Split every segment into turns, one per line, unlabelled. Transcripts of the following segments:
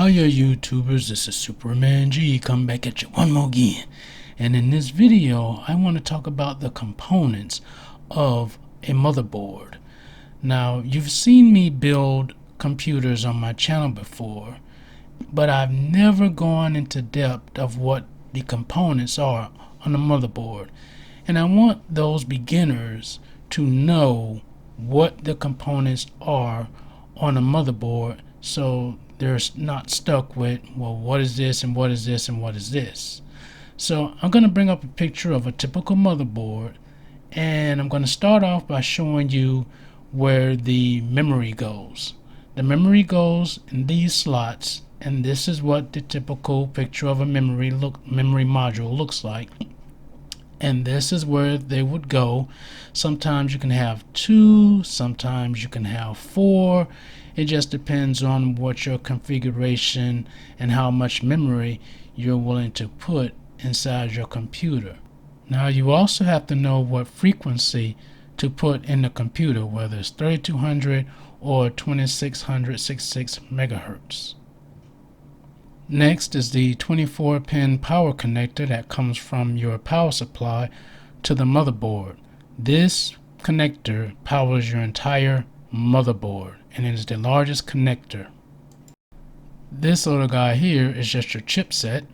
Hiya YouTubers, this is Superman G, come back at you one more again. And in this video, I want to talk about the components of a motherboard. Now, you've seen me build computers on my channel before, but I've never gone into depth of what the components are on the motherboard. And I want those beginners to know what the components are on a motherboard, so they're not stuck with, well, what is this and what is this and what is this. So I'm going to bring up a picture of a typical motherboard, and I'm going to start off by showing you where the memory goes. The memory goes in these slots, and this is what the typical picture of a memory module looks like. And this is where they would go. Sometimes you can have 2, sometimes you can have 4. It just depends on what your configuration and how much memory you're willing to put inside your computer. Now you also have to know what frequency to put in the computer, whether it's 3200 or 2666 megahertz. Next is the 24-pin power connector that comes from your power supply to the motherboard. This connector powers your entire motherboard, and it is the largest connector. This little guy here is just your chipset.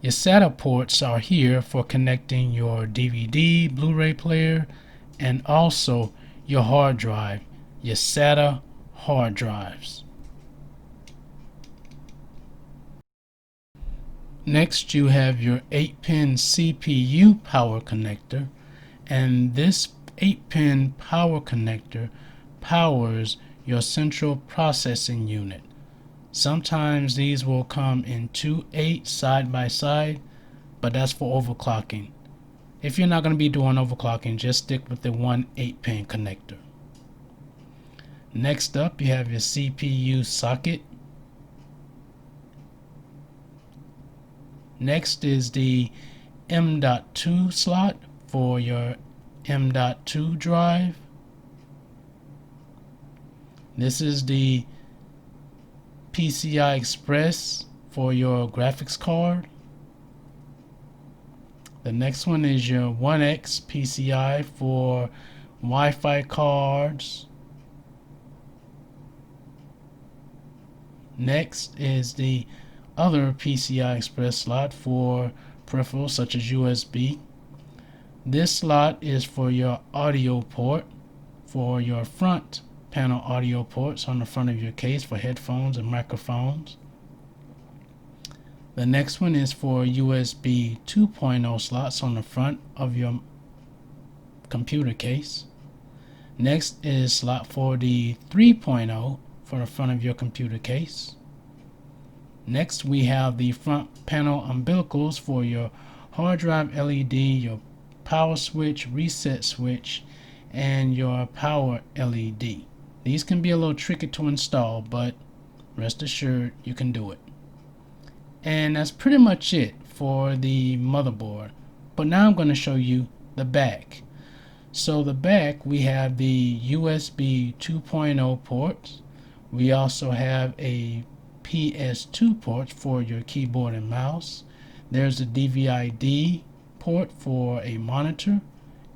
Your SATA ports are here for connecting your DVD, Blu-ray player, and also your hard drive, your SATA hard drives. Next, you have your 8-pin CPU power connector, and this 8-pin power connector powers your central processing unit. Sometimes these will come in 2 8 side by side, but that's for overclocking. If you're not going to be doing overclocking, just stick with the 1 8-pin connector. Next up, you have your CPU socket. Next is the M.2 slot for your M.2 drive. This is the PCI Express for your graphics card. The next one is your 1X PCI for Wi-Fi cards. Next is the other PCI Express slot for peripherals such as USB. This slot is for your audio port, for your front panel audio ports on the front of your case for headphones and microphones. The next one is for USB 2.0 slots on the front of your computer case. Next is slot for the 3.0 for the front of your computer case. Next, we have the front panel umbilicals for your hard drive LED, your power switch, reset switch, and your power LED. These can be a little tricky to install, but rest assured you can do it. And that's pretty much it for the motherboard. But now I'm going to show you the back. So the back, we have the USB 2.0 ports. We also have a PS2 port for your keyboard and mouse. There's a DVD port for a monitor,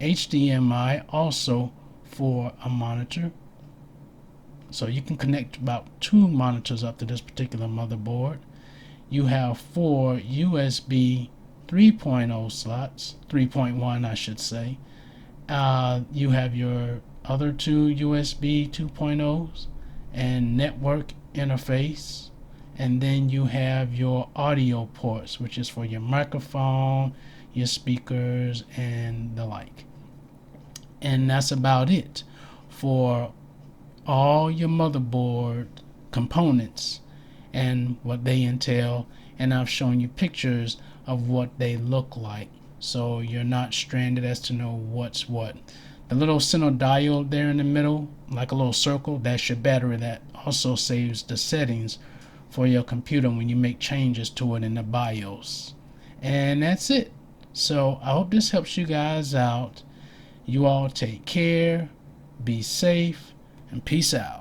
HDMI also for a monitor. So you can connect about 2 monitors up to this particular motherboard. You have 4 USB 3.0 slots, 3.1 I should say. You have your other 2 USB 2.0s and network interface. And then you have your audio ports, which is for your microphone, your speakers, and the like. And that's about it for all your motherboard components and what they entail. And I've shown you pictures of what they look like, so you're not stranded as to know what's what. The little center diode there in the middle, like a little circle, that's your battery that also saves the settings for your computer when you make changes to it in the BIOS. And that's it. So I hope this helps you guys out. You all take care, be safe, and peace out.